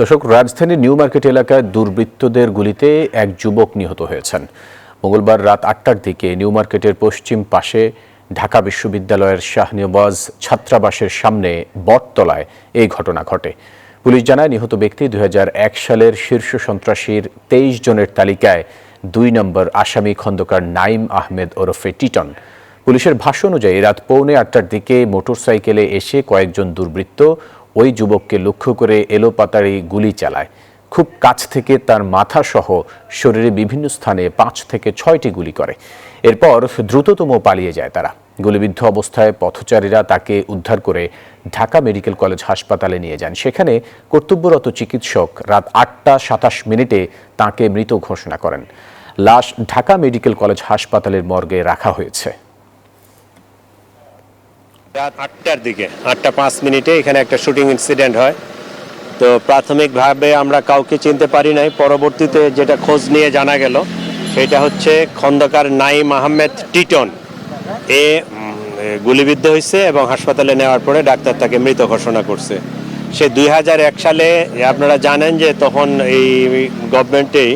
দর্শক, রাজধানীর new market এলাকায় দুর্বৃত্তদের গুলিতে এক যুবক নিহত হয়েছেন। মঙ্গলবার রাত ৮টার দিকে নিউ মার্কেটের পশ্চিম পাশে ঢাকা বিশ্ববিদ্যালয়ের শাহনেওয়াজ ছাত্রাবাসের সামনে বটতলায় এই ঘটনা ঘটে। পুলিশ জানায়, নিহত ব্যক্তি ২০০১ সালের শীর্ষ সন্ত্রাসীর ২৩ জনের তালিকায় ২ নম্বর আসামি খন্দকার নাঈম আহমেদ ওরফে টিটন। পুলিশের ভাষ্য অনুযায়ী রাত পৌনে ৮টার দিকে মোটরসাইকেলে এসে কয়েকজন দুর্বৃত্ত ওই যুবককে লক্ষ্য করে এলোপাতাড়ি গুলি চালায়। খুব কাছ থেকে তার মাথা সহ শরীরে বিভিন্ন স্থানে ৫ থেকে ৬টি গুলি করে। এরপর দ্রুততম পালিয়ে যায় তারা। গুলিবিদ্ধ অবস্থায় পথচারীরা তাকে উদ্ধার করে ঢাকা মেডিকেল কলেজ হাসপাতালে নিয়ে যান। সেখানে কর্তব্যরত চিকিৎসক রাত ৮টা ২৭ মিনিটে তাকে মৃত ঘোষণা করেন। লাশ ঢাকা মেডিকেল কলেজ হাসপাতালের মর্গে রাখা হয়েছে। রাত ৮টার দিকে ৮টা ৫ মিনিটে এখানে একটা শুটিং ইনসিডেন্ট হয়। তো প্রাথমিকভাবে আমরা কাউকে চিনতে পারি নাই। পরবর্তীতে যেটা খোঁজ নিয়ে জানা গেল সেটা হচ্ছে খন্দকার নাঈম আহমেদ টিটন এ গুলিবিদ্ধ হয়েছে এবং হাসপাতালে নেওয়ার পরে ডাক্তার তাকে মৃত ঘোষণা করছে। সে ২০০১ সালে আপনারা জানেন যে তখন এই গভর্নমেন্টেই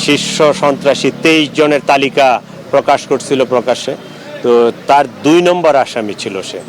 শীর্ষ সন্ত্রাসী ২৩ জনের তালিকা প্রকাশ করছিল প্রকাশ্যে। তো তার ২ নম্বর আসামি ছিল সে।